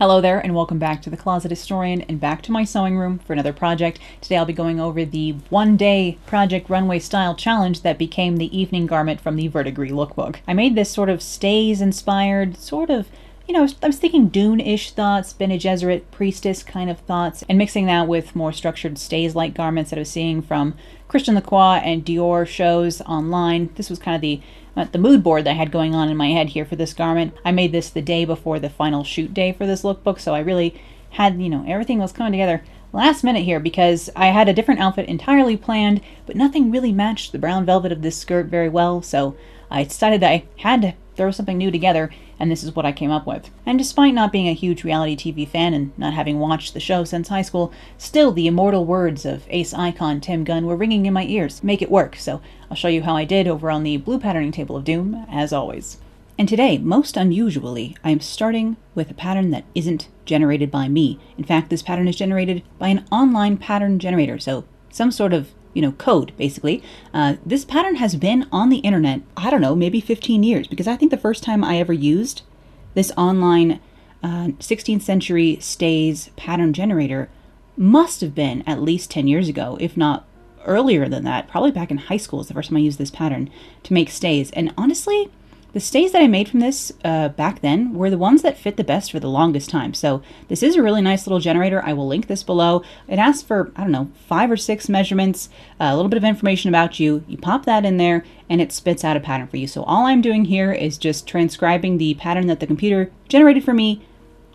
Hello there, and welcome back to the Closet Historian and back to my sewing room for another project. Today I'll be going over the one-day Project Runway Style Challenge that became the evening garment from the Verdigris lookbook. I made this sort of stays-inspired, I was thinking Dune-ish thoughts, Bene Gesserit priestess kind of thoughts, and mixing that with more structured stays-like garments that I was seeing from Christian Lacroix and Dior shows online. This was kind of the mood board that I had going on in my head here for this garment. I made this the day before the final shoot day for this lookbook, so I really had, everything was coming together last minute here because I had a different outfit entirely planned, but nothing really matched the brown velvet of this skirt very well, so I decided that I had to throw something new together, and this is what I came up with. And despite not being a huge reality TV fan and not having watched the show since high school, still the immortal words of ace icon Tim Gunn were ringing in my ears. Make it work, so I'll show you how I did over on the blue patterning table of doom, as always. And today, most unusually, I am starting with a pattern that isn't generated by me. In fact, this pattern is generated by an online pattern generator, so some sort of code, basically. This pattern has been on the internet, I don't know, maybe 15 years, because I think the first time I ever used this online 16th century stays pattern generator must have been at least 10 years ago, if not earlier than that. Probably back in high school is the first time I used this pattern to make stays. And honestly, the stays that I made from this back then were the ones that fit the best for the longest time. So this is a really nice little generator. I will link this below. It asks for, 5 or 6 measurements, a little bit of information about you. You pop that in there and it spits out a pattern for you. So all I'm doing here is just transcribing the pattern that the computer generated for me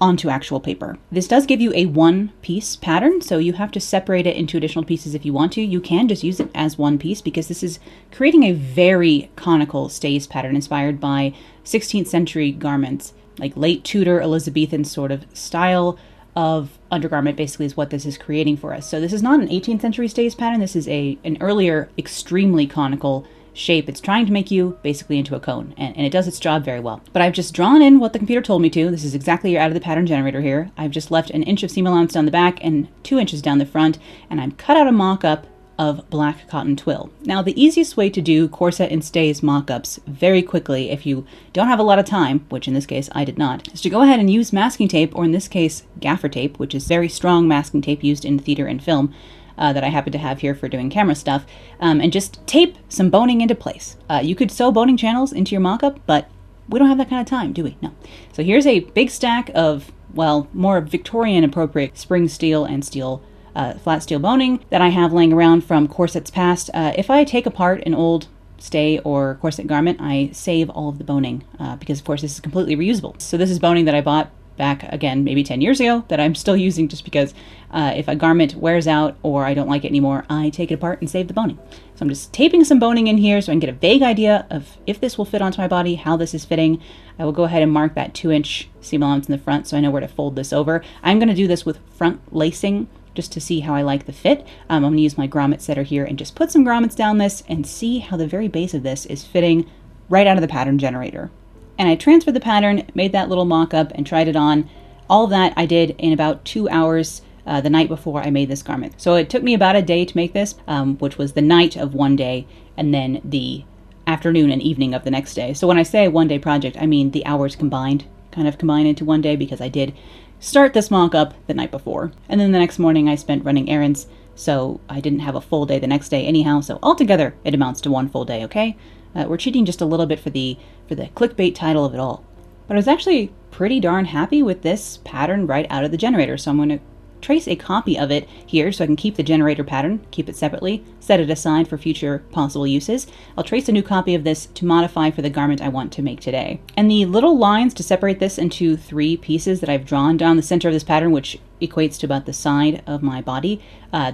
onto actual paper. This does give you a one-piece pattern, so you have to separate it into additional pieces if you want to. You can just use it as one piece because this is creating a very conical stays pattern inspired by 16th century garments, like late Tudor Elizabethan sort of style of undergarment basically is what this is creating for us. So this is not an 18th century stays pattern. This is an earlier, extremely conical shape. It's trying to make you basically into a cone, and it does its job very well. But I've just drawn in what the computer told me to. This is exactly out of the pattern generator here. I've just left an inch of seam allowance down the back and 2 inches down the front, and I've cut out a mock-up of black cotton twill. Now, the easiest way to do corset and stays mock-ups very quickly if you don't have a lot of time, which in this case I did not, is to go ahead and use masking tape, or in this case gaffer tape, which is very strong masking tape used in theater and film, that I happen to have here for doing camera stuff, and just tape some boning into place. You could sew boning channels into your mock-up, but we don't have that kind of time, do we? No. So here's a big stack of, well, more Victorian appropriate spring steel and flat steel boning that I have laying around from corsets past. If I take apart an old stay or corset garment, I save all of the boning because of course this is completely reusable. So this is boning that I bought back again maybe 10 years ago that I'm still using just because if a garment wears out or I don't like it anymore, I take it apart and save the boning. So I'm just taping some boning in here so I can get a vague idea of if this will fit onto my body, how this is fitting. I will go ahead and mark that 2-inch seam allowance in the front so I know where to fold this over. I'm going to do this with front lacing just to see how I like the fit. I'm going to use my grommet setter here and just put some grommets down this and see how the very base of this is fitting right out of the pattern generator. And I transferred the pattern, made that little mock-up, and tried it on. All of that I did in about 2 hours the night before I made this garment. So it took me about a day to make this, which was the night of one day, and then the afternoon and evening of the next day. So when I say a one-day project, I mean the hours combined, kind of combine into one day, because I did start this mock-up the night before. And then the next morning I spent running errands, so I didn't have a full day the next day anyhow. So altogether, it amounts to one full day, okay? We're cheating just a little bit for the clickbait title of it all. But I was actually pretty darn happy with this pattern right out of the generator, so I'm going to trace a copy of it here so I can keep the generator pattern, keep it separately, set it aside for future possible uses. I'll trace a new copy of this to modify for the garment I want to make today. And the little lines to separate this into 3 pieces that I've drawn down the center of this pattern, which equates to about the side of my body,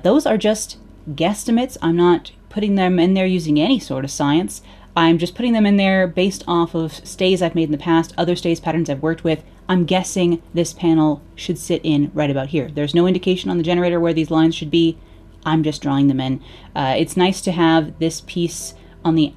those are just guesstimates. I'm not putting them in there using any sort of science. I'm just putting them in there based off of stays I've made in the past, other stays patterns I've worked with. I'm guessing this panel should sit in right about here. There's no indication on the generator where these lines should be. I'm just drawing them in. It's nice to have this piece on the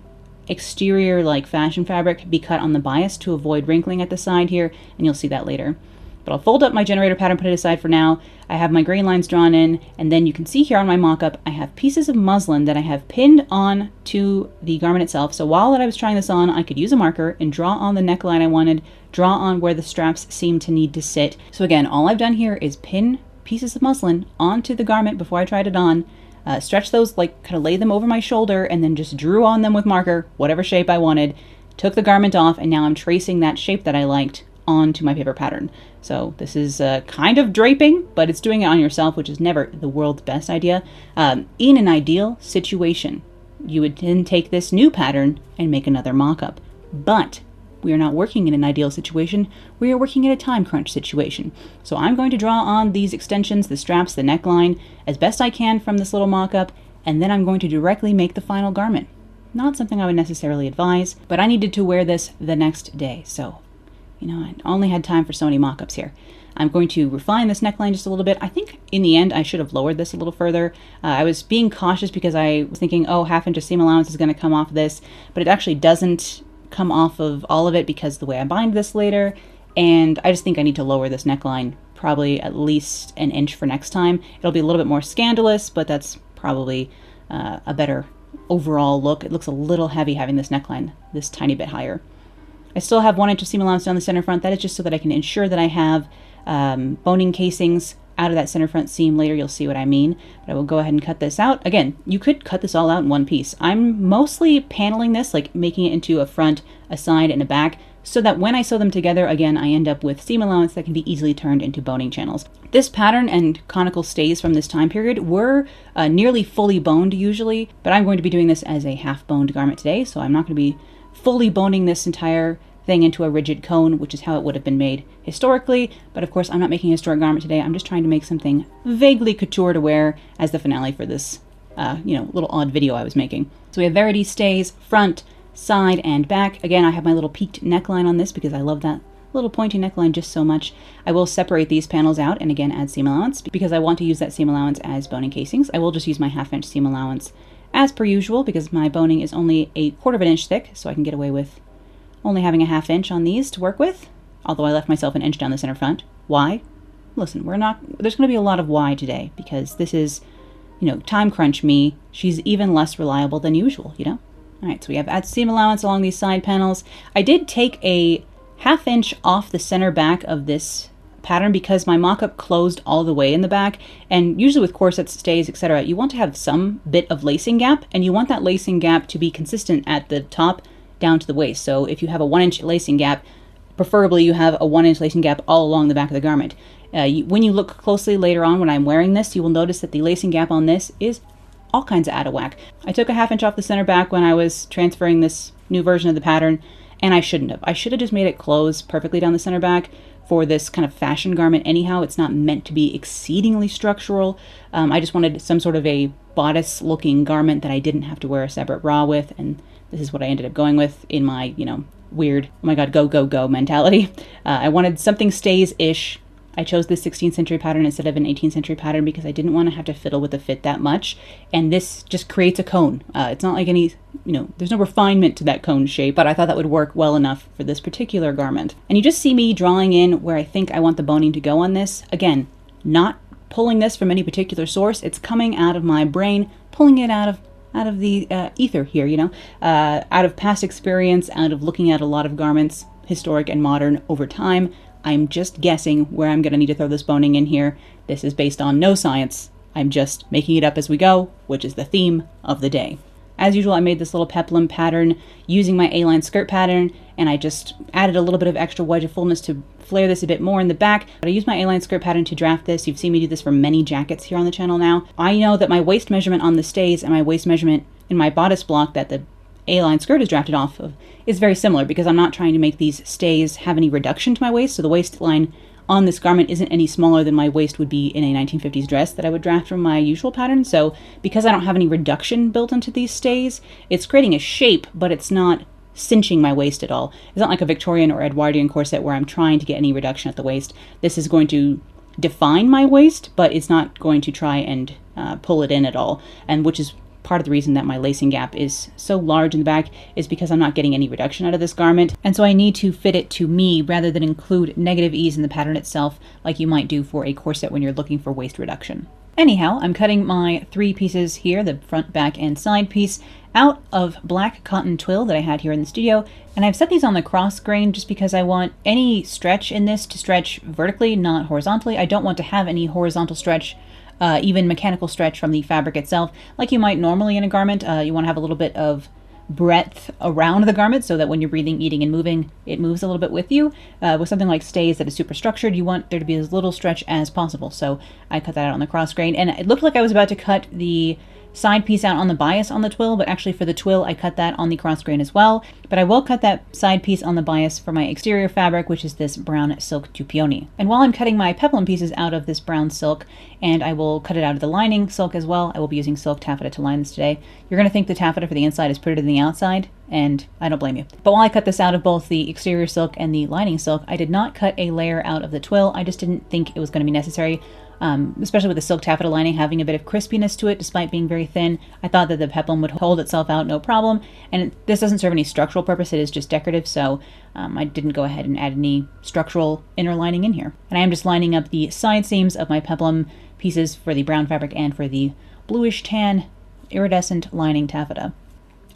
exterior, like fashion fabric, be cut on the bias to avoid wrinkling at the side here, and you'll see that later. But I'll fold up my generator pattern, put it aside for now. I have my grain lines drawn in, and then you can see here on my mock-up, I have pieces of muslin that I have pinned on to the garment itself. So while I was trying this on, I could use a marker and draw on the neckline I wanted, draw on where the straps seem to need to sit. So again, all I've done here is pin pieces of muslin onto the garment before I tried it on, stretch those, like kind of lay them over my shoulder, and then just drew on them with marker, whatever shape I wanted, took the garment off, and now I'm tracing that shape that I liked onto my paper pattern. So this is kind of draping, but it's doing it on yourself, which is never the world's best idea. In an ideal situation, you would then take this new pattern and make another mock-up. But we are not working in an ideal situation. We are working in a time crunch situation. So I'm going to draw on these extensions, the straps, the neckline, as best I can from this little mock-up, and then I'm going to directly make the final garment. Not something I would necessarily advise, but I needed to wear this the next day. So, you know, I only had time for so many mock-ups here. I'm going to refine this neckline just a little bit. I think in the end I should have lowered this a little further. I was being cautious because I was thinking, oh, ½ inch seam allowance is going to come off this, but it actually doesn't come off of all of it because the way I bind this later, and I just think I need to lower this neckline probably at least an inch for next time. It'll be a little bit more scandalous, but that's probably a better overall look. It looks a little heavy having this neckline this tiny bit higher. I still have 1 inch of seam allowance down the center front. That is just so that I can ensure that I have boning casings out of that center front seam. Later you'll see what I mean, but I will go ahead and cut this out. Again, you could cut this all out in one piece. I'm mostly paneling this, like making it into a front, a side, and a back, so that when I sew them together, again, I end up with seam allowance that can be easily turned into boning channels. This pattern and conical stays from this time period were nearly fully boned usually, but I'm going to be doing this as a half-boned garment today, so I'm not going to be fully boning this entire thing into a rigid cone, which is how it would have been made historically. But of course, I'm not making a historic garment today. I'm just trying to make something vaguely couture to wear as the finale for this, little odd video I was making. So we have Verity stays, front, side, and back. Again, I have my little peaked neckline on this because I love that little pointy neckline just so much. I will separate these panels out and again add seam allowance because I want to use that seam allowance as boning casings. I will just use my ½ inch seam allowance as per usual because my boning is only a ¼ inch thick, so I can get away with only having a ½ inch on these to work with, although I left myself an inch down the center front. Why? Listen, there's going to be a lot of why today, because this is, time crunch me. She's even less reliable than usual, All right, so we have add seam allowance along these side panels. I did take a ½ inch off the center back of this pattern because my mock-up closed all the way in the back, and usually with corsets, stays, etc., you want to have some bit of lacing gap, and you want that lacing gap to be consistent at the top down to the waist. So if you have a 1 inch lacing gap, preferably you have a 1 inch lacing gap all along the back of the garment. When you look closely later on when I'm wearing this, you will notice that the lacing gap on this is all kinds of out of whack. I took a ½ inch off the center back when I was transferring this new version of the pattern, and I shouldn't have. I should have just made it close perfectly down the center back for this kind of fashion garment anyhow. It's not meant to be exceedingly structural. I just wanted some sort of a bodice looking garment that I didn't have to wear a separate bra with, and this is what I ended up going with in my, weird, oh my god, go, go, go mentality. I wanted something stays-ish. I chose this 16th century pattern instead of an 18th century pattern because I didn't want to have to fiddle with the fit that much. And this just creates a cone. It's not like any, there's no refinement to that cone shape, but I thought that would work well enough for this particular garment. And you just see me drawing in where I think I want the boning to go on this. Again, not pulling this from any particular source. It's coming out of my brain, pulling it out of the ether here, out of past experience, out of looking at a lot of garments, historic and modern, over time. I'm just guessing where I'm going to need to throw this boning in here. This is based on no science. I'm just making it up as we go, which is the theme of the day. As usual, I made this little peplum pattern using my A-line skirt pattern, and I just added a little bit of extra wedge of fullness to flare this a bit more in the back. But I used my A-line skirt pattern to draft this. You've seen me do this for many jackets here on the channel now. I know that my waist measurement on the stays and my waist measurement in my bodice block that the A-line skirt is drafted off of is very similar because I'm not trying to make these stays have any reduction to my waist. So the waistline on this garment isn't any smaller than my waist would be in a 1950s dress that I would draft from my usual pattern. So because I don't have any reduction built into these stays, it's creating a shape, but it's not cinching my waist at all. It's not like a Victorian or Edwardian corset where I'm trying to get any reduction at the waist. This is going to define my waist, but it's not going to try and pull it in at all, and which is part of the reason that my lacing gap is so large in the back is because I'm not getting any reduction out of this garment. And so I need to fit it to me rather than include negative ease in the pattern itself like you might do for a corset when you're looking for waist reduction. Anyhow, I'm cutting my 3 pieces here, the front, back, and side piece, out of black cotton twill that I had here in the studio, and I've set these on the cross grain just because I want any stretch in this to stretch vertically, not horizontally. I don't want to have any horizontal stretch, even mechanical stretch from the fabric itself, like you might normally in a garment. You want to have a little bit of breadth around the garment so that when you're breathing, eating, and moving, it moves a little bit with you. With something like stays that is super structured, you want there to be as little stretch as possible. So I cut that out on the cross grain, and it looked like I was about to cut the side piece out on the bias on the twill, but actually for the twill I cut that on the cross grain as well. But I will cut that side piece on the bias for my exterior fabric, which is this brown silk dupioni. And while I'm cutting my peplum pieces out of this brown silk, and I will cut it out of the lining silk as well, I will be using silk taffeta to line this today. You're going to think the taffeta for the inside is prettier than the outside, and I don't blame you. But while I cut this out of both the exterior silk and the lining silk, I did not cut a layer out of the twill. I just didn't think it was going to be necessary. Especially with the silk taffeta lining having a bit of crispiness to it despite being very thin. I thought that the peplum would hold itself out no problem, and this doesn't serve any structural purpose, it is just decorative, so I didn't go ahead and add any structural inner lining in here. And I am just lining up the side seams of my peplum pieces for the brown fabric and for the bluish tan iridescent lining taffeta.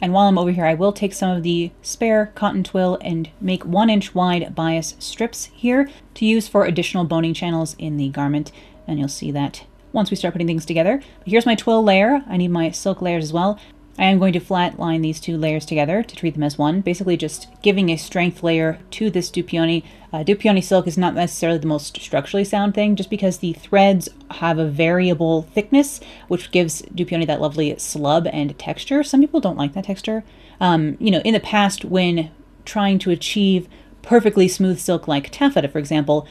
And while I'm over here, I will take some of the spare cotton twill and make 1-inch wide bias strips here to use for additional boning channels in the garment. And you'll see that once we start putting things together. But here's my twill layer. I need my silk layers as well. I am going to flat line these 2 layers together to treat them as one, basically just giving a strength layer to this dupioni. Dupioni silk is not necessarily the most structurally sound thing, just because the threads have a variable thickness, which gives dupioni that lovely slub and texture. Some people don't like that texture. In the past, when trying to achieve perfectly smooth silk like taffeta, for example,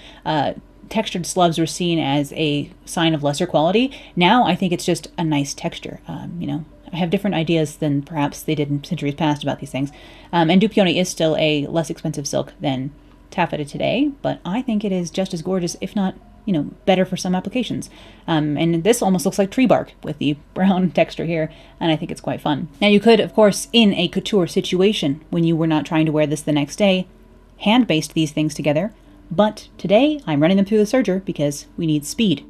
textured slubs were seen as a sign of lesser quality. Now I think it's just a nice texture. I have different ideas than perhaps they did in centuries past about these things. And dupioni is still a less expensive silk than taffeta today, but I think it is just as gorgeous, if not, better for some applications. And this almost looks like tree bark with the brown texture here, and I think it's quite fun. Now you could, of course, in a couture situation, when you were not trying to wear this the next day, hand baste these things together. But today, I'm running them through the serger because we need speed.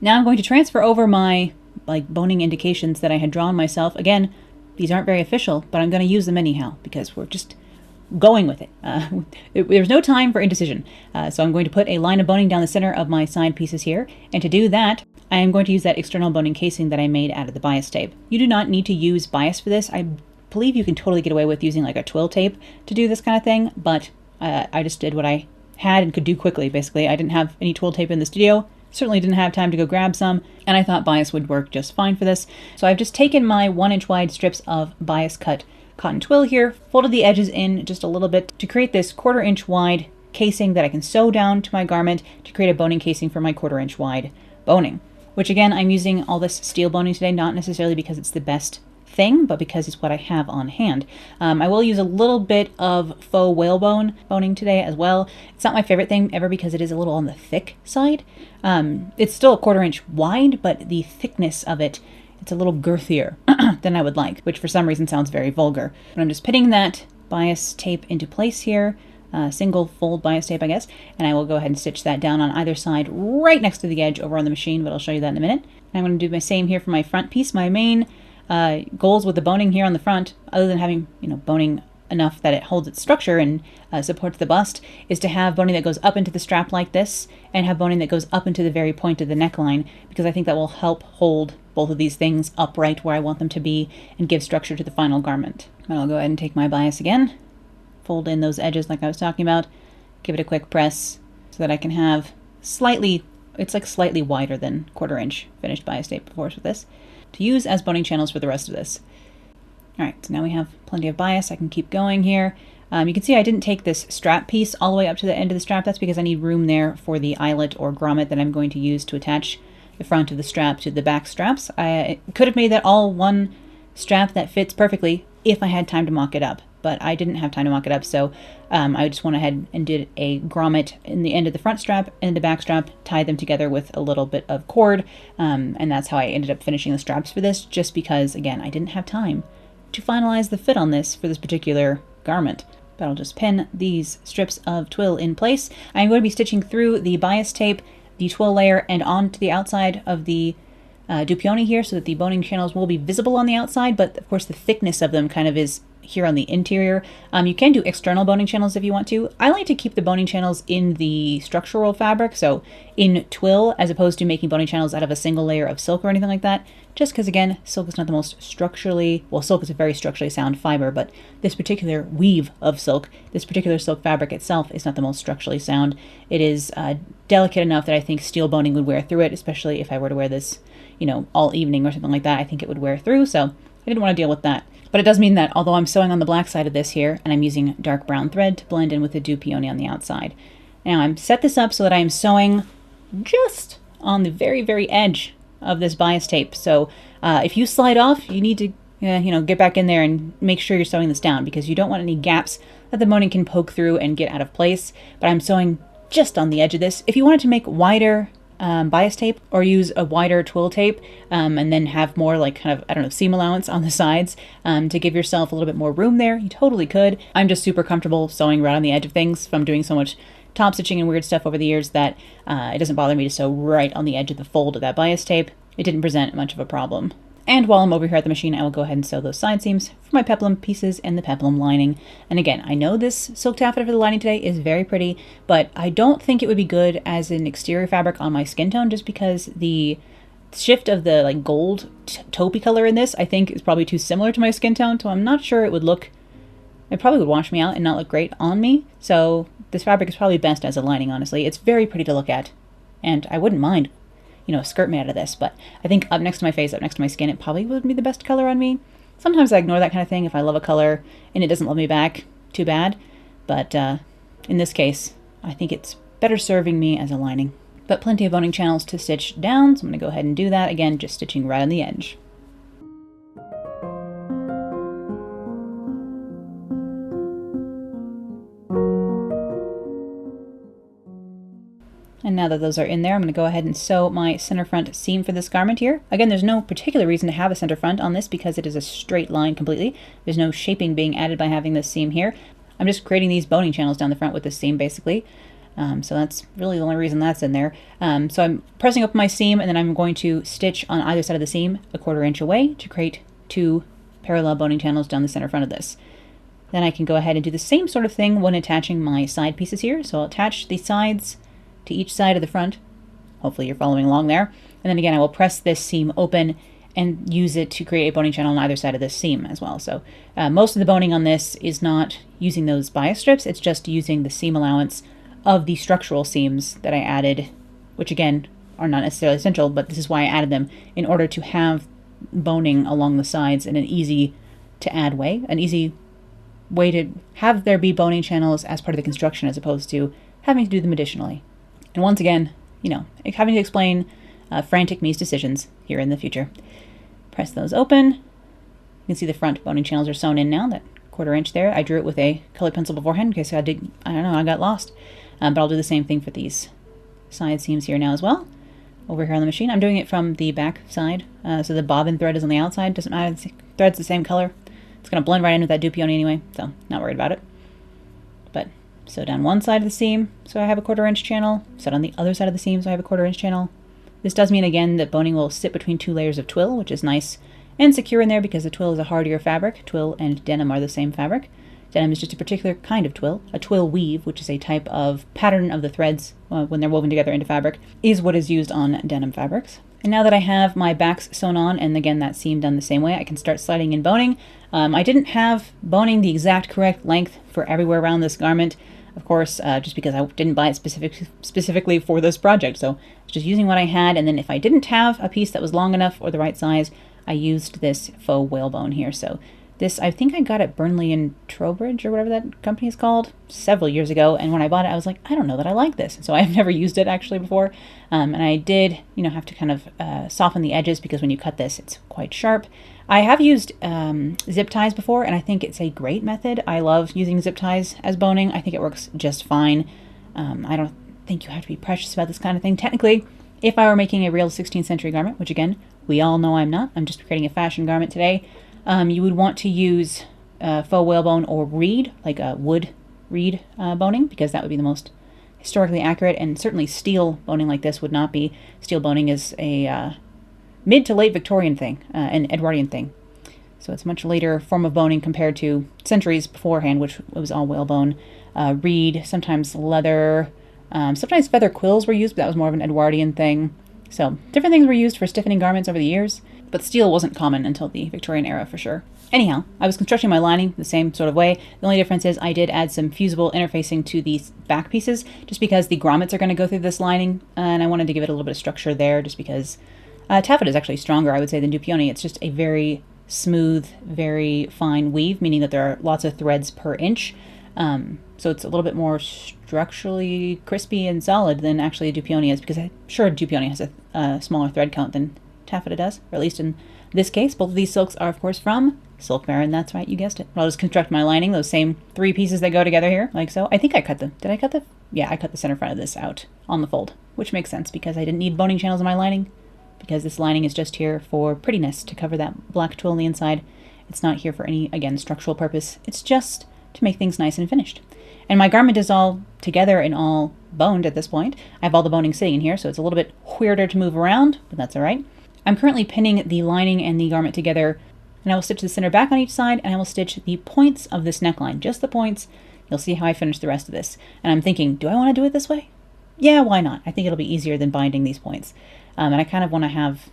Now I'm going to transfer over my boning indications that I had drawn myself. Again, these aren't very official, but I'm going to use them anyhow because we're just going with it. There's no time for indecision. So I'm going to put a line of boning down the center of my side pieces here. And to do that, I am going to use that external boning casing that I made out of the bias tape. You do not need to use bias for this. I believe you can totally get away with using a twill tape to do this kind of thing, but I just did what I had and could do quickly, basically. I didn't have any twill tape in the studio, certainly didn't have time to go grab some, and I thought bias would work just fine for this. So I've just taken my 1-inch wide strips of bias cut cotton twill here, folded the edges in just a little bit to create this 1/4-inch wide casing that I can sew down to my garment to create a boning casing for my 1/4-inch wide boning. Which again, I'm using all this steel boning today, not necessarily because it's the best thing, but because it's what I have on hand. I will use a little bit of faux whalebone boning today as well. It's not my favorite thing ever because it is a little on the thick side. It's still a 1/4-inch wide, but the thickness of it, it's a little girthier than I would like, which for some reason sounds very vulgar. But I'm just putting that bias tape into place here, single fold bias tape, I guess, and I will go ahead and stitch that down on either side right next to the edge over on the machine, but I'll show you that in a minute. And I'm going to do my same here for my front piece. My main goals with the boning here on the front, other than having boning enough that it holds its structure and supports the bust, is to have boning that goes up into the strap like this and have boning that goes up into the very point of the neckline, because I think that will help hold both of these things upright where I want them to be and give structure to the final garment. And I'll go ahead and take my bias again, fold in those edges like I was talking about, give it a quick press so that I can have slightly wider than 1/4-inch finished bias tape, of course, with this, to use as boning channels for the rest of this. Alright, so now we have plenty of bias. I can keep going here. You can see I didn't take this strap piece all the way up to the end of the strap. That's because I need room there for the eyelet or grommet that I'm going to use to attach the front of the strap to the back straps. I could have made that all one strap that fits perfectly if I had time to mock it up. but I didn't have time to mock it up, so I just went ahead and did a grommet in the end of the front strap and the back strap, tied them together with a little bit of cord, and that's how I ended up finishing the straps for this, just because, again, I didn't have time to finalize the fit on this for this particular garment. But I'll just pin these strips of twill in place. I'm going to be stitching through the bias tape, the twill layer, and onto the outside of the dupioni here, so that the boning channels will be visible on the outside, but of course the thickness of them kind of is here on the interior. You can do external boning channels if you want to. I like to keep the boning channels in the structural fabric, so in twill, as opposed to making boning channels out of a single layer of silk or anything like that, just because, again, silk is not the most structurally, well, silk is a very structurally sound fiber, but this particular weave of silk, this particular silk fabric itself is not the most structurally sound. It is delicate enough that I think steel boning would wear through it, especially if I were to wear this, you know, all evening or something like that. I think it would wear through, so I didn't want to deal with that. But it does mean that although I'm sewing on the black side of this here, and I'm using dark brown thread to blend in with the dupioni on the outside. Now I'm set this up so that I am sewing just on the very, very edge of this bias tape. So if you slide off, you need to get back in there and make sure you're sewing this down, because you don't want any gaps that the boning can poke through and get out of place. But I'm sewing just on the edge of this. If you wanted to make wider bias tape, or use a wider twill tape, and then have more like kind of, I don't know, seam allowance on the sides to give yourself a little bit more room there, you totally could. I'm just super comfortable sewing right on the edge of things from doing so much top stitching and weird stuff over the years that it doesn't bother me to sew right on the edge of the fold of that bias tape. It didn't present much of a problem. And while I'm over here at the machine, I will go ahead and sew those side seams for my peplum pieces and the peplum lining. And again, I know this silk taffeta for the lining today is very pretty, but I don't think it would be good as an exterior fabric on my skin tone, just because the shift of the like gold taupey color in this, I think, is probably too similar to my skin tone, so I'm not sure it would look, it probably would wash me out and not look great on me. So this fabric is probably best as a lining, honestly. It's very pretty to look at, and I wouldn't mind, you know, a skirt made out of this, but I think up next to my face, up next to my skin, it probably wouldn't be the best color on me. Sometimes I ignore that kind of thing. If I love a color and it doesn't love me back, too bad. But in this case, I think it's better serving me as a lining. But plenty of boning channels to stitch down, so I'm going to go ahead and do that. Again, just stitching right on the edge. And now that those are in there, I'm going to go ahead and sew my center front seam for this garment here. Again, there's no particular reason to have a center front on this because it is a straight line completely. There's no shaping being added by having this seam here. I'm just creating these boning channels down the front with this seam, basically. So that's really the only reason that's in there. So I'm pressing up my seam, and then I'm going to stitch on either side of the seam a 1/4 inch away to create 2 parallel boning channels down the center front of this. Then I can go ahead and do the same sort of thing when attaching my side pieces here. So I'll attach the sides to each side of the front. Hopefully you're following along there. And then again, I will press this seam open and use it to create a boning channel on either side of this seam as well. So most of the boning on this is not using those bias strips, it's just using the seam allowance of the structural seams that I added, which again are not necessarily essential, but this is why I added them, in order to have boning along the sides in an easy to add way, an easy way to have there be boning channels as part of the construction, as opposed to having to do them additionally. And once again, you know, having to explain frantic me's decisions here in the future. Press those open. You can see the front boning channels are sewn in now, that 1/4 inch there. I drew it with a colored pencil beforehand in case I got lost. But I'll do the same thing for these side seams here now as well. Over here on the machine, I'm doing it from the back side. So the bobbin thread is on the outside. Doesn't matter, the thread's the same color. It's going to blend right in with that dupioni anyway, so not worried about it. But sew down one side of the seam, so I have a 1/4 inch channel. Sew on the other side of the seam, so I have a 1/4 inch channel. This does mean, again, that boning will sit between 2 layers of twill, which is nice and secure in there because the twill is a hardier fabric. Twill and denim are the same fabric. Denim is just a particular kind of twill. A twill weave, which is a type of pattern of the threads when they're woven together into fabric, is what is used on denim fabrics. And now that I have my backs sewn on, and again that seam done the same way, I can start sliding in boning. I didn't have boning the exact correct length for everywhere around this garment, of course, just because I didn't buy it specifically for this project. So I was just using what I had, and then if I didn't have a piece that was long enough or the right size, I used this faux whalebone here. So this, I think I got at Burnley and Trowbridge, or whatever that company is called, several years ago. And when I bought it, I was like, I don't know that I like this. So I've never used it actually before. And I did, have to kind of soften the edges because when you cut this, it's quite sharp. I have used zip ties before, and I think it's a great method. I love using zip ties as boning. I think it works just fine. I don't think you have to be precious about this kind of thing. Technically, if I were making a real 16th century garment, which again, we all know I'm not, I'm just creating a fashion garment today, you would want to use faux whalebone or reed, like a wood reed boning, because that would be the most historically accurate, and certainly steel boning like this would not be. Steel boning is a mid to late Victorian thing, an Edwardian thing. So it's a much later form of boning compared to centuries beforehand, which was all whalebone. Reed, sometimes leather, sometimes feather quills were used, but that was more of an Edwardian thing. So different things were used for stiffening garments over the years, but steel wasn't common until the Victorian era for sure. Anyhow, I was constructing my lining the same sort of way. The only difference is I did add some fusible interfacing to these back pieces, just because the grommets are going to go through this lining, and I wanted to give it a little bit of structure there, just because taffeta is actually stronger, I would say, than dupioni. It's just a very smooth, very fine weave, meaning that there are lots of threads per inch. So it's a little bit more structurally crispy and solid than actually a dupioni is, because I'm sure a dupioni has a smaller thread count than taffeta does, or at least in this case. Both of these silks are, of course, from Silk Baron. That's right, you guessed it. I'll just construct my lining, those same 3 pieces that go together here, like so. I think I cut them. Did I cut the? Yeah, I cut the center front of this out on the fold, which makes sense because I didn't need boning channels in my lining, because this lining is just here for prettiness, to cover that black twill on the inside. It's not here for any, again, structural purpose. It's just to make things nice and finished. And my garment is all together and all boned at this point. I have all the boning sitting in here, so it's a little bit weirder to move around, but that's all right. I'm currently pinning the lining and the garment together, and I will stitch the center back on each side, and I will stitch the points of this neckline, just the points. You'll see how I finish the rest of this. And I'm thinking, do I want to do it this way? Yeah, why not? I think it'll be easier than binding these points. And I kind of want to have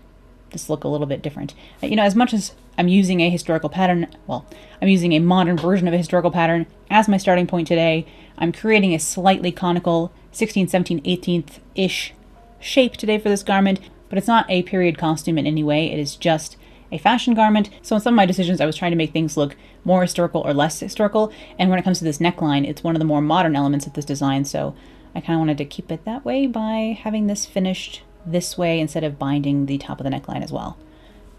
this look a little bit different. You know, as much as I'm using a historical pattern, well, I'm using a modern version of a historical pattern as my starting point today. I'm creating a slightly conical 16th, 17th, 18th-ish shape today for this garment, but it's not a period costume in any way. It is just a fashion garment. So in some of my decisions, I was trying to make things look more historical or less historical. And when it comes to this neckline, it's one of the more modern elements of this design. So I kind of wanted to keep it that way by having this finished this way instead of binding the top of the neckline as well.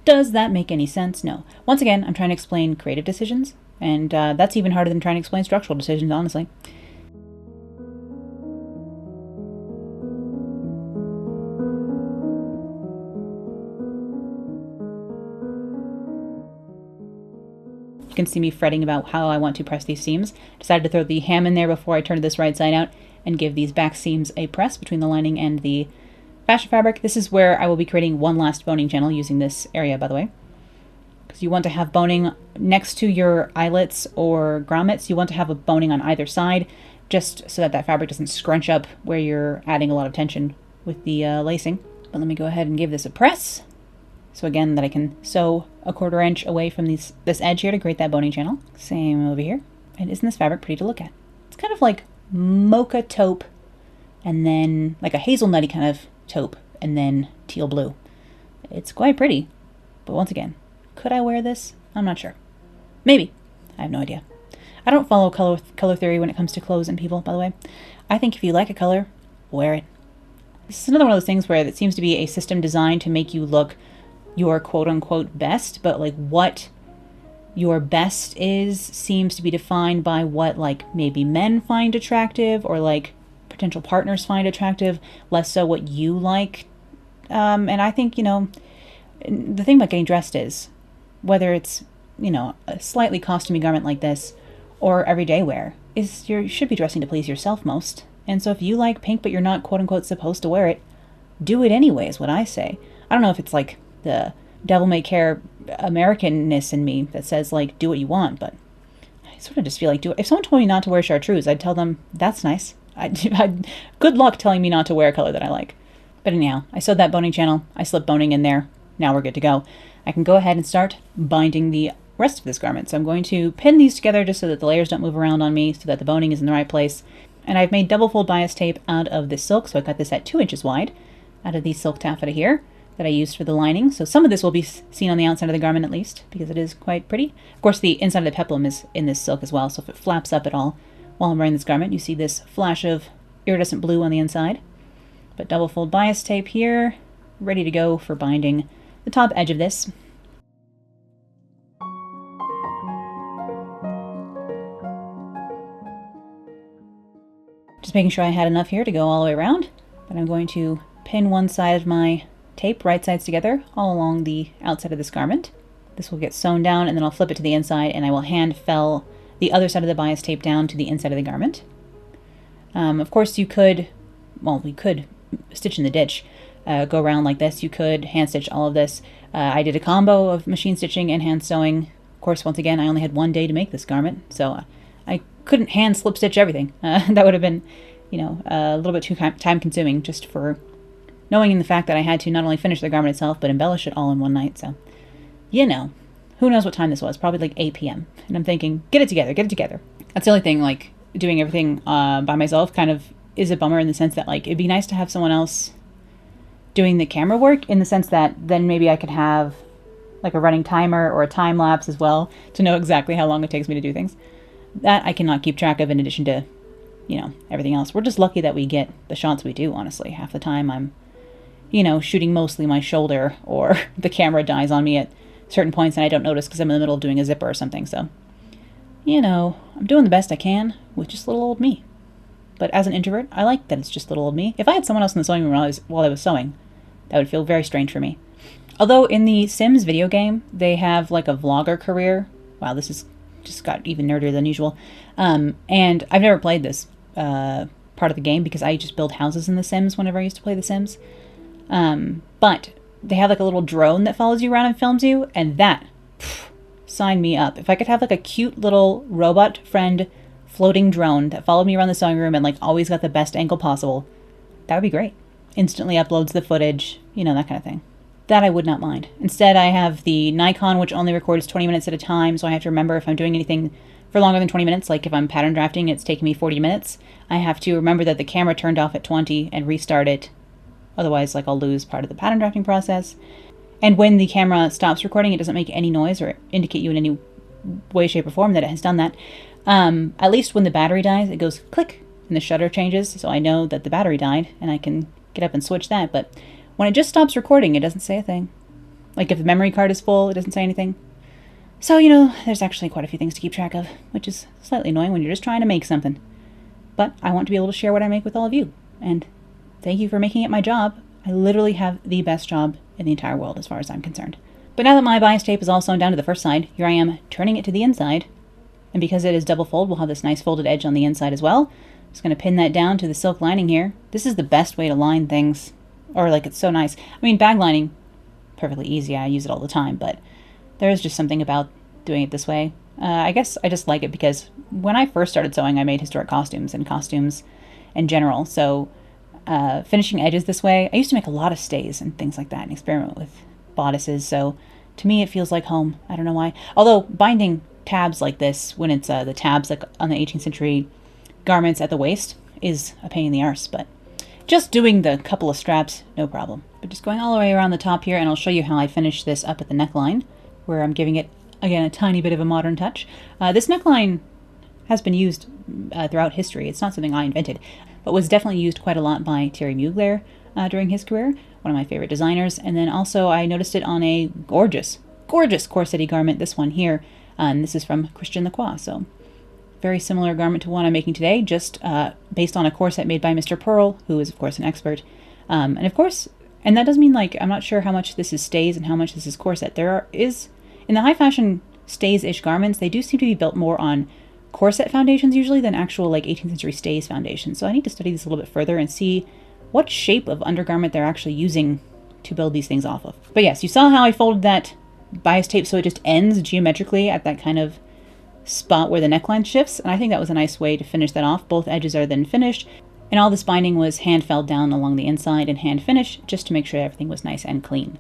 Does that make any sense? No. Once again, I'm trying to explain creative decisions, and that's even harder than trying to explain structural decisions, honestly. You can see me fretting about how I want to press these seams. Decided to throw the ham in there before I turned this right side out and give these back seams a press between the lining and the fashion fabric. This is where I will be creating one last boning channel using this area, by the way. Because you want to have boning next to your eyelets or grommets. You want to have a boning on either side, just so that that fabric doesn't scrunch up where you're adding a lot of tension with the lacing. But let me go ahead and give this a press. So again, that I can sew a 1/4 inch away from this edge here to create that boning channel. Same over here. And isn't this fabric pretty to look at? It's kind of like mocha taupe, and then like a hazelnutty kind of taupe, and then teal blue. It's quite pretty, but once again, could I wear this? I'm not sure. Maybe. I have no idea. I don't follow color theory when it comes to clothes and people, by the way. I think if you like a color, wear it. This is another one of those things where it seems to be a system designed to make you look your quote-unquote best, but like what your best is seems to be defined by what like maybe men find attractive or like potential partners find attractive, less so what you like. And I think, you know, the thing about getting dressed is, whether it's, you know, a slightly costumey garment like this or everyday wear, is you should be dressing to please yourself most. And so if you like pink but you're not quote-unquote supposed to wear it, do it anyway is what I say. I don't know if it's like the devil-may-care Americanness in me that says like do what you want, but I sort of just feel like do it. If someone told me not to wear chartreuse, I'd tell them that's nice. Good luck telling me not to wear a color that I like. But anyhow, I sewed that boning channel, I slipped boning in there, now we're good to go. I can go ahead and start binding the rest of this garment. So I'm going to pin these together just so that the layers don't move around on me, so that the boning is in the right place. And I've made double fold bias tape out of this silk, so I cut this at 2 inches wide out of the silk taffeta here that I used for the lining. So some of this will be seen on the outside of the garment at least, because it is quite pretty. Of course, the inside of the peplum is in this silk as well, so if it flaps up at all while I'm wearing this garment, you see this flash of iridescent blue on the inside. But double fold bias tape here, ready to go for binding the top edge of this. Just making sure I had enough here to go all the way around. But I'm going to pin one side of my tape, right sides together, all along the outside of this garment. This will get sewn down, and then I'll flip it to the inside, and I will hand fell the other side of the bias tape down to the inside of the garment. Of course, you could, well, we could stitch in the ditch, go around like this. You could hand stitch all of this. I did a combo of machine stitching and hand sewing. Of course, once again, I only had one day to make this garment, so I couldn't hand slip stitch everything. That would have been, you know, a little bit too time consuming just for knowing the fact that I had to not only finish the garment itself, but embellish it all in one night. So, you know, who knows what time this was? Probably like 8 p.m. And I'm thinking, get it together, get it together. That's the only thing, like, doing everything by myself kind of is a bummer in the sense that, like, it'd be nice to have someone else doing the camera work, in the sense that then maybe I could have like a running timer or a time lapse as well to know exactly how long it takes me to do things. That I cannot keep track of in addition to, you know, everything else. We're just lucky that we get the shots we do, honestly. Half the time I'm, you know, shooting mostly my shoulder, or the camera dies on me at certain points and I don't notice because I'm in the middle of doing a zipper or something. So, you know, I'm doing the best I can with just little old me. But as an introvert, I like that it's just little old me. If I had someone else in the sewing room while I was sewing, that would feel very strange for me. Although in the Sims video game, they have like a vlogger career. Wow, this is just got even nerdier than usual. And I've never played this part of the game because I just build houses in the Sims whenever I used to play the Sims. But they have like a little drone that follows you around and films you, and that, sign me up. If I could have like a cute little robot friend floating drone that followed me around the sewing room and like always got the best angle possible, that would be great. Instantly uploads the footage, you know, that kind of thing. That I would not mind. Instead, I have the Nikon, which only records 20 minutes at a time, so I have to remember if I'm doing anything for longer than 20 minutes, like if I'm pattern drafting, it's taking me 40 minutes, I have to remember that the camera turned off at 20 and restart it. Otherwise, like, I'll lose part of the pattern drafting process. And when the camera stops recording, it doesn't make any noise or indicate you in any way, shape, or form that it has done that. At least when the battery dies, it goes click, and the shutter changes, so I know that the battery died, and I can get up and switch that. But when it just stops recording, it doesn't say a thing. Like, if the memory card is full, it doesn't say anything. So, you know, there's actually quite a few things to keep track of, which is slightly annoying when you're just trying to make something. But I want to be able to share what I make with all of you, and thank you for making it my job. I literally have the best job in the entire world as far as I'm concerned. But now that my bias tape is all sewn down to the first side, here I am turning it to the inside. And because it is double fold, we'll have this nice folded edge on the inside as well. Just going to pin that down to the silk lining here. This is the best way to line things. Or, like, it's so nice. I mean, bag lining, perfectly easy. I use it all the time. But there is just something about doing it this way. I guess I just like it because when I first started sewing, I made historic costumes and costumes in general. So finishing edges this way, I used to make a lot of stays and things like that and experiment with bodices. So to me, it feels like home. I don't know why. Although binding tabs like this, when it's the tabs like on the 18th century garments at the waist, is a pain in the arse. But just doing the couple of straps, no problem. But just going all the way around the top here, and I'll show you how I finish this up at the neckline, where I'm giving it, again, a tiny bit of a modern touch. This neckline has been used throughout history. It's not something I invented, but was definitely used quite a lot by Thierry Mugler during his career, one of my favorite designers. And then also I noticed it on a gorgeous, gorgeous corset-y garment, this one here. And this is from Christian Lacroix, so very similar garment to one I'm making today, just based on a corset made by Mr. Pearl, who is, of course, an expert. And of course, and that does mean, like, I'm not sure how much this is stays and how much this is corset. In the high fashion stays-ish garments, they do seem to be built more on corset foundations usually than actual, like, 18th century stays foundations. So I need to study this a little bit further and see what shape of undergarment they're actually using to build these things off of. But yes, you saw how I folded that bias tape so it just ends geometrically at that kind of spot where the neckline shifts, and I think that was a nice way to finish that off. Both edges are then finished, and all this binding was hand felled down along the inside and hand finished just to make sure everything was nice and clean.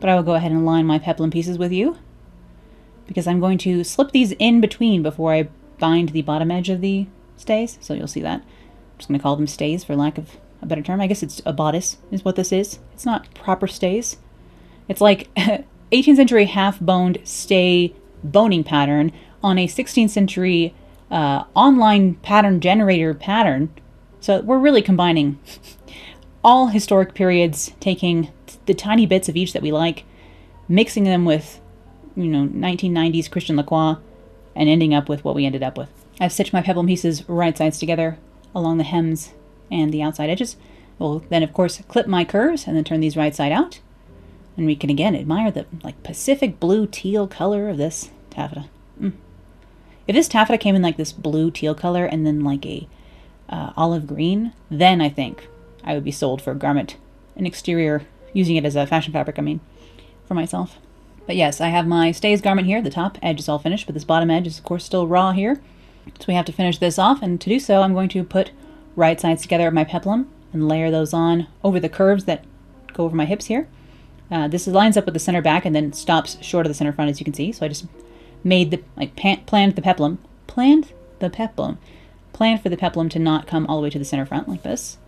But I will go ahead and line my peplum pieces with you, because I'm going to slip these in between before I bind the bottom edge of the stays, so you'll see that. just going to call them stays for lack of a better term. I guess it's a bodice is what this is. It's not proper stays. It's like 18th century half-boned stay boning pattern on a 16th century online pattern generator pattern. So we're really combining all historic periods, taking the tiny bits of each that we like, mixing them with, 1990s Christian Lacroix, and ending up with what we ended up with. I've stitched my peplum pieces right sides together along the hems and the outside edges. We'll then, of course, clip my curves and then turn these right side out. And we can again admire the Pacific blue teal color of this taffeta. If this taffeta came in like this blue teal color and then like a olive green, then I think I would be sold for a garment, an exterior, using it as a fashion fabric, for myself. But yes, I have my stays garment here. The top edge is all finished, but this bottom edge is of course still raw here. So we have to finish this off, and to do so I'm going to put right sides together of my peplum and layer those on over the curves that go over my hips here. This lines up with the center back and then stops short of the center front, as you can see. So I just made planned for the peplum to not come all the way to the center front like this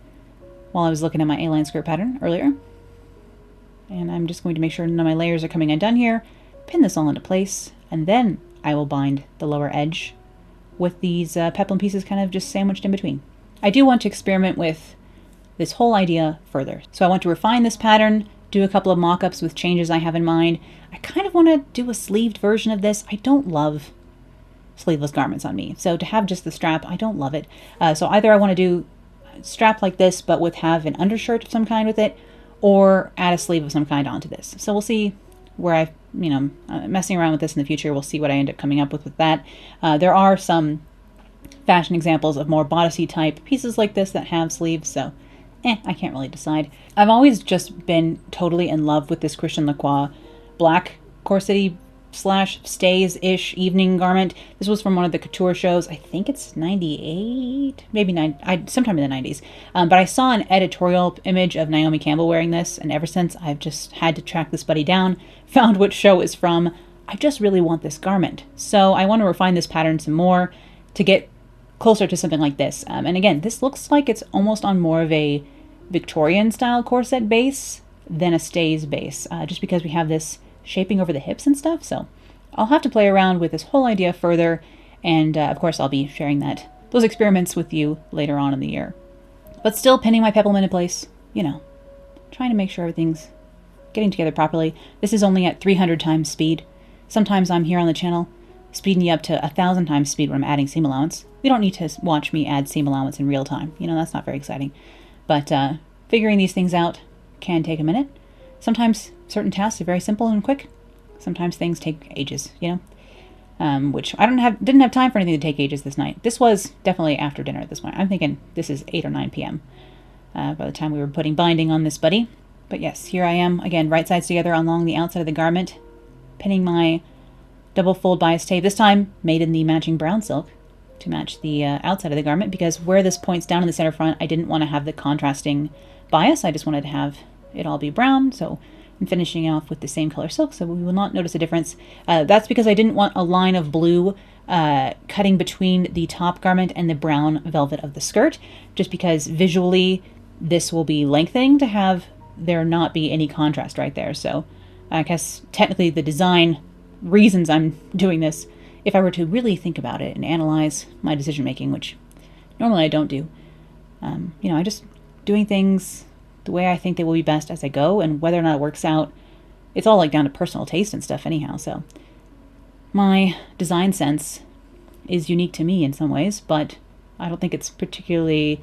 while I was looking at my A-line skirt pattern earlier. And I'm just going to make sure none of my layers are coming undone here, pin this all into place, and then I will bind the lower edge with these peplum pieces kind of just sandwiched in between. I do want to experiment with this whole idea further. So I want to refine this pattern, do a couple of mock-ups with changes I have in mind. I kind of want to do a sleeved version of this. I don't love sleeveless garments on me. So to have just the strap, I don't love it. So either I want to do a strap like this, but have an undershirt of some kind with it, or add a sleeve of some kind onto this. So we'll see where messing around with this in the future. We'll see what I end up coming up with that. There are some fashion examples of more bodicey type pieces like this that have sleeves, so I can't really decide. I've always just been totally in love with this Christian Lacroix black corsety / stays-ish evening garment. This was from one of the couture shows. I think it's 98, maybe sometime in the 90s. But I saw an editorial image of Naomi Campbell wearing this, and ever since I've just had to track this buddy down, found which show it's from. I just really want this garment. So I want to refine this pattern some more to get closer to something like this. And again, this looks like it's almost on more of a Victorian style corset base than a stays base, just because we have this shaping over the hips and stuff. So I'll have to play around with this whole idea further, and of course I'll be sharing those experiments with you later on in the year. But still pinning my peplum into place, trying to make sure everything's getting together properly. This is only at 300 times speed. Sometimes I'm here on the channel speeding you up to 1,000 times speed when I'm adding seam allowance. You don't need to watch me add seam allowance in real time. That's not very exciting. But figuring these things out can take a minute. Sometimes certain tasks are very simple and quick. Sometimes things take ages, which I didn't have time for anything to take ages this night. This was definitely after dinner at this point. I'm thinking this is 8 or 9 p.m. By the time we were putting binding on this buddy. But yes, here I am, again, right sides together along the outside of the garment, pinning my double fold bias tape, this time made in the matching brown silk to match the outside of the garment, because where this points down in the center front, I didn't want to have the contrasting bias. I just wanted to have it all be brown, so I'm finishing off with the same color silk, so we will not notice a difference. That's because I didn't want a line of blue cutting between the top garment and the brown velvet of the skirt, just because visually this will be lengthening to have there not be any contrast right there. So I guess technically the design reasons I'm doing this, if I were to really think about it and analyze my decision making, which normally I don't do, I just doing things the way I think they will be best as I go, and whether or not it works out, it's all down to personal taste and stuff anyhow. So my design sense is unique to me in some ways, but I don't think it's particularly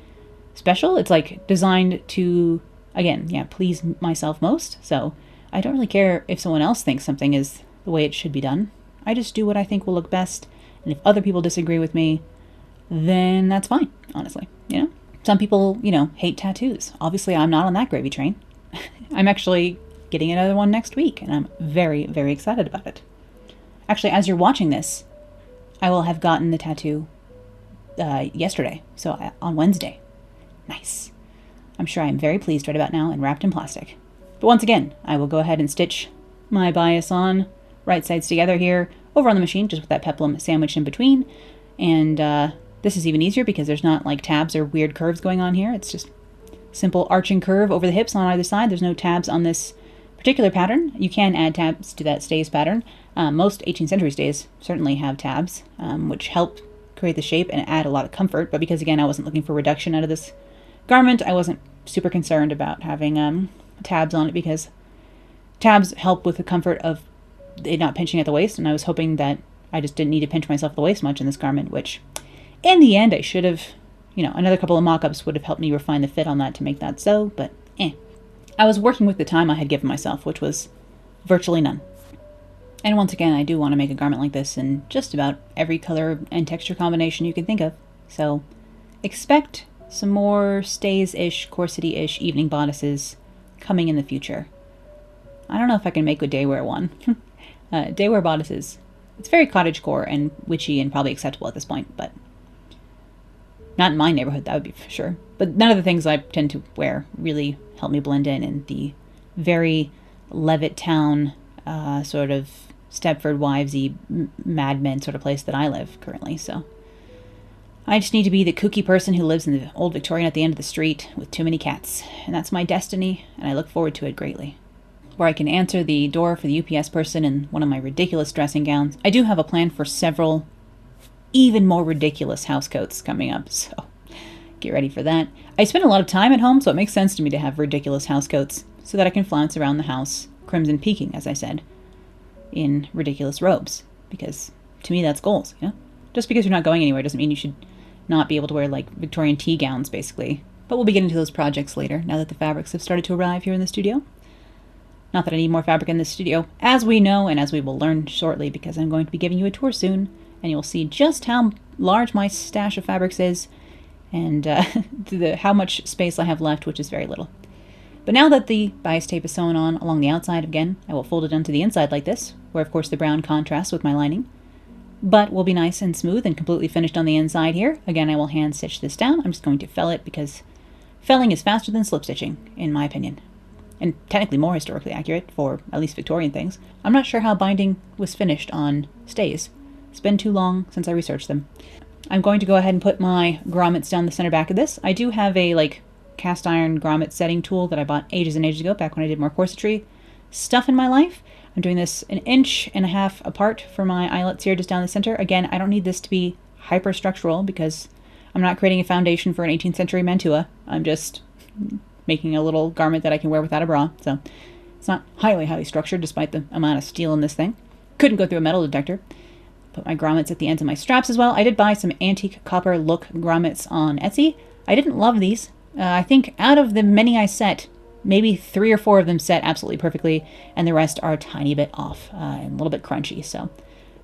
special. It's designed to, again, please myself most. So I don't really care if someone else thinks something is the way it should be done. I just do what I think will look best, and if other people disagree with me, then that's fine, honestly, Some people, hate tattoos. Obviously, I'm not on that gravy train. I'm actually getting another one next week, and I'm very, very excited about it. Actually, as you're watching this, I will have gotten the tattoo yesterday, so on Wednesday. Nice. I'm sure I'm very pleased right about now and wrapped in plastic. But once again, I will go ahead and stitch my bias on, right sides together here, over on the machine, just with that peplum sandwiched in between, and This is even easier because there's not like tabs or weird curves going on here. It's just simple arching curve over the hips on either side. There's no tabs on this particular pattern. You can add tabs to that stays pattern. Most 18th century stays certainly have tabs, which help create the shape and add a lot of comfort. But because, again, I wasn't looking for reduction out of this garment, I wasn't super concerned about having tabs on it because tabs help with the comfort of it not pinching at the waist. And I was hoping that I just didn't need to pinch myself at the waist much in this garment, which in the end I should have, another couple of mock-ups would have helped me refine the fit on that to make that so, but I was working with the time I had given myself, which was virtually none. And once again, I do want to make a garment like this in just about every color and texture combination you can think of. So expect some more stays-ish, corsety-ish evening bodices coming in the future. I don't know if I can make a daywear one. Daywear bodices. It's very cottagecore and witchy and probably acceptable at this point, but not in my neighborhood, that would be for sure. But none of the things I tend to wear really help me blend in the very Levittown sort of Stepford Wivesy Mad Men sort of place that I live currently. So I just need to be the kooky person who lives in the old Victorian at the end of the street with too many cats. And that's my destiny, and I look forward to it greatly. Where I can answer the door for the UPS person in one of my ridiculous dressing gowns. I do have a plan for several even more ridiculous housecoats coming up, so get ready for that. I spend a lot of time at home, so it makes sense to me to have ridiculous housecoats so that I can flounce around the house, crimson peaking, as I said, in ridiculous robes. Because to me, that's goals, Just because you're not going anywhere doesn't mean you should not be able to wear, like, Victorian tea gowns, basically. But we'll be getting to those projects later, now that the fabrics have started to arrive here in the studio. Not that I need more fabric in this studio, as we know, and as we will learn shortly, because I'm going to be giving you a tour soon, and you'll see just how large my stash of fabrics is, and how much space I have left, which is very little. But now that the bias tape is sewn on along the outside again, I will fold it onto the inside like this, where of course the brown contrasts with my lining, but will be nice and smooth and completely finished on the inside here. Again, I will hand stitch this down. I'm just going to fell it because felling is faster than slip stitching, in my opinion. And technically more historically accurate for at least Victorian things. I'm not sure how binding was finished on stays. It's been too long since I researched them. I'm going to go ahead and put my grommets down the center back of this. I do have a cast iron grommet setting tool that I bought ages and ages ago, back when I did more corsetry stuff in my life. I'm doing this 1.5 inches apart for my eyelets here, just down the center. Again, I don't need this to be hyper-structural because I'm not creating a foundation for an 18th century mantua. I'm just making a little garment that I can wear without a bra. So it's not highly structured despite the amount of steel in this thing. Couldn't go through a metal detector. Put my grommets at the ends of my straps as well. I did buy some antique copper look grommets on Etsy. I didn't love these. I think out of the many I set, maybe 3 or 4 of them set absolutely perfectly, and the rest are a tiny bit off and a little bit crunchy. So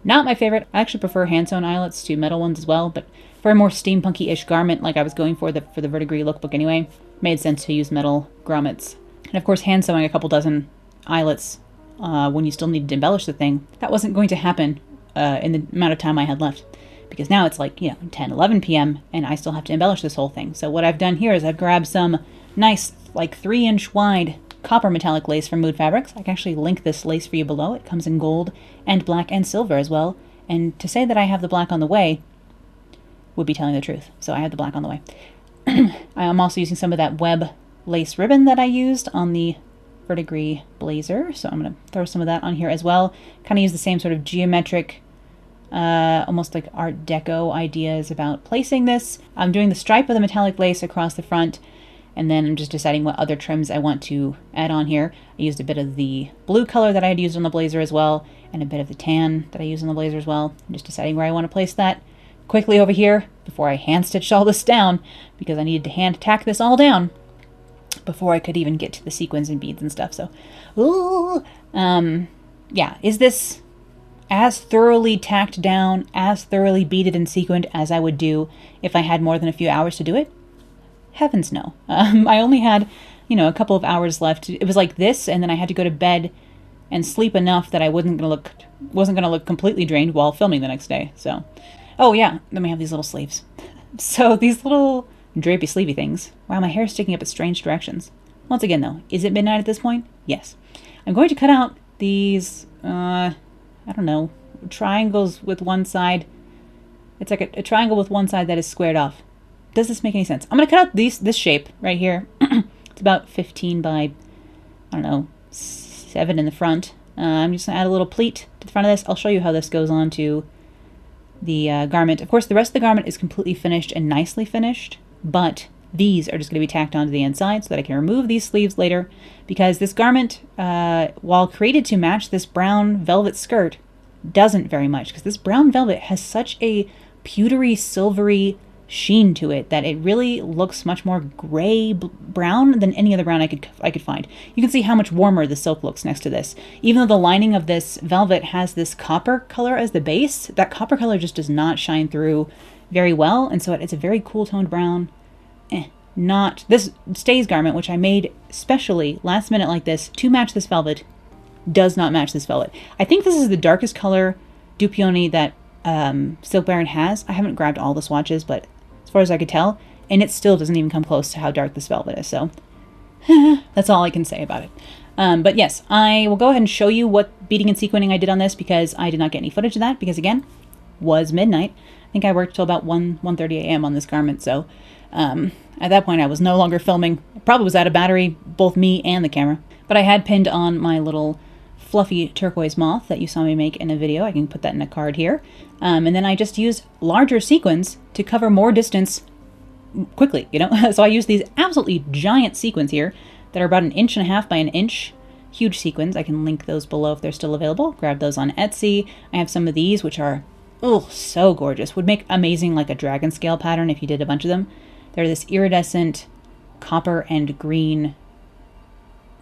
not my favorite. I actually prefer hand-sewn eyelets to metal ones as well, but for a more steampunky-ish garment like I was going for the Verdigris lookbook anyway, made sense to use metal grommets. And of course, hand-sewing a couple dozen eyelets when you still needed to embellish the thing, that wasn't going to happen in the amount of time I had left. Because now it's 10, 11 p.m. and I still have to embellish this whole thing. So what I've done here is I've grabbed some nice 3-inch wide copper metallic lace from Mood Fabrics. I can actually link this lace for you below. It comes in gold and black and silver as well. And to say that I have the black on the way would be telling the truth. So I have the black on the way. I'm also using some of that web lace ribbon that I used on the Verdigris blazer. So I'm going to throw some of that on here as well. Kind of use the same sort of geometric, almost like Art Deco ideas about placing this. I'm doing the stripe of the metallic lace across the front, and then I'm just deciding what other trims I want to add on here. I used a bit of the blue color that I had used on the blazer as well, and a bit of the tan that I used on the blazer as well. I'm just deciding where I want to place that quickly over here before I hand stitched all this down, because I needed to hand tack this all down before I could even get to the sequins and beads and stuff. So, yeah, is this as thoroughly tacked down, as thoroughly beaded and sequined as I would do if I had more than a few hours to do it? Heavens no. I only had, a couple of hours left. It was like this, and then I had to go to bed and sleep enough that I wasn't gonna look completely drained while filming the next day. So, oh yeah, then we have these little sleeves. So these little drapey sleevey things. Wow, my hair's sticking up at strange directions. Once again though, is it midnight at this point? Yes. I'm going to cut out these, I don't know, triangles with one side It's like a triangle with one side that is squared off. Does this make any sense? I'm going to cut out this shape right here. It's about 15 by, I don't know, 7 in the front. I'm just going to add a little pleat to the front of this. I'll show you how this goes on to the garment. Of course, the rest of the garment is completely finished and nicely finished, but these are just going to be tacked onto the inside so that I can remove these sleeves later, because this garment, while created to match this brown velvet skirt, doesn't very much, because this brown velvet has such a pewtery, silvery sheen to it that it really looks much more gray brown than any other brown I could find. You can see how much warmer the silk looks next to this. Even though the lining of this velvet has this copper color as the base, that copper color just does not shine through very well, and so it's a very cool toned brown. Not this stays garment, which I made specially last minute like this to match this velvet, does not match this velvet. I think this is the darkest color Dupioni that Silk Baron has. I haven't grabbed all the swatches, but as far as I could tell, and it still doesn't even come close to how dark this velvet is, so that's all I can say about it. But yes, I will go ahead and show you what beading and sequining I did on this, because I did not get any footage of that, because again, was midnight. I think I worked till about 1:30 a.m. on this garment, so at that point I was no longer filming. I probably was out of battery, both me and the camera. But I had pinned on my little fluffy turquoise moth that you saw me make in a video. I can put that in a card here. And then I just used larger sequins to cover more distance quickly, you know? So I used these absolutely giant sequins here that are about 1.5 inches by 1 inch. Huge sequins. I can link those below if they're still available. Grab those on Etsy. I have some of these, which are, oh, so gorgeous. Would make amazing like a dragon scale pattern if you did a bunch of them. They're this iridescent copper and green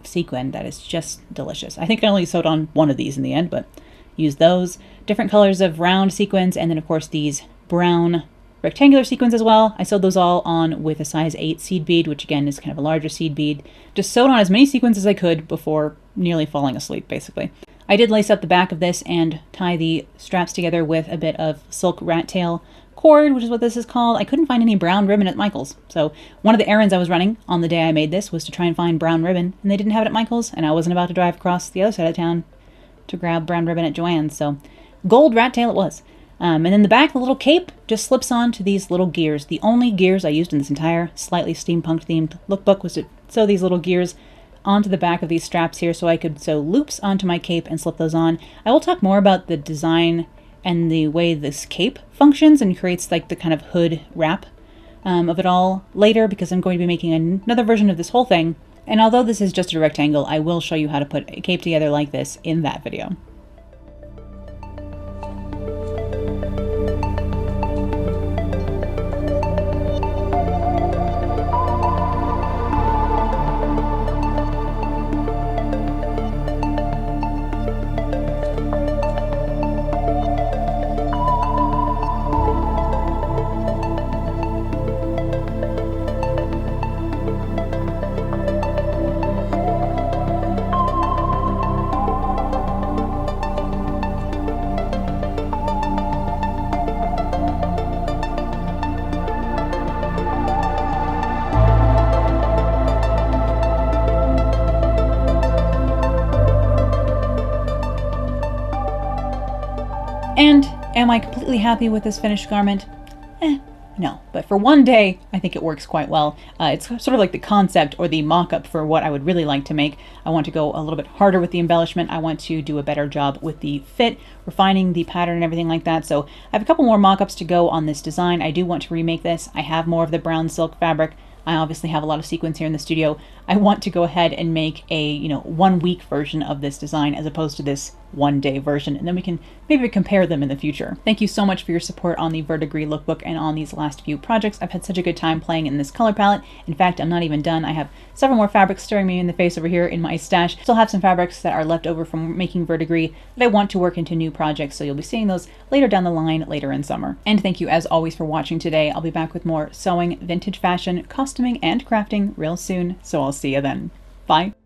sequin that is just delicious. I think I only sewed on one of these in the end, but use those. Different colors of round sequins, and then of course these brown rectangular sequins as well. I sewed those all on with a size 8 seed bead, which again is kind of a larger seed bead. Just sewed on as many sequins as I could before nearly falling asleep, basically. I did lace up the back of this and tie the straps together with a bit of silk rat tail cord, which is what this is called. I couldn't find any brown ribbon at Michael's. So one of the errands I was running on the day I made this was to try and find brown ribbon, and they didn't have it at Michael's, and I wasn't about to drive across the other side of town to grab brown ribbon at Joann's. So gold rat tail it was. And then the back, the little cape, just slips on to these little gears. The only gears I used in this entire slightly steampunk themed lookbook was to sew these little gears onto the back of these straps here so I could sew loops onto my cape and slip those on. I will talk more about the design and the way this cape functions and creates like the kind of hood wrap of it all later, because I'm going to be making another version of this whole thing. And although this is just a rectangle, I will show you how to put a cape together like this in that video. And am I completely happy with this finished garment? No, but for one day, I think it works quite well. It's sort of like the concept or the mock-up for what I would really like to make. I want to go a little bit harder with the embellishment. I want to do a better job with the fit, refining the pattern and everything like that. So I have a couple more mock-ups to go on this design. I do want to remake this. I have more of the brown silk fabric. I obviously have a lot of sequins here in the studio. I want to go ahead and make a, 1 week version of this design as opposed to this 1 day version, and then we can maybe compare them in the future. Thank you so much for your support on the Verdigris lookbook and on these last few projects. I've had such a good time playing in this color palette. In fact, I'm not even done. I have several more fabrics staring me in the face over here in my stash. Still have some fabrics that are left over from making Verdigris that I want to work into new projects, so you'll be seeing those later down the line, later in summer. And thank you as always for watching today. I'll be back with more sewing, vintage fashion, costuming, and crafting real soon, so I'll see you then. Bye.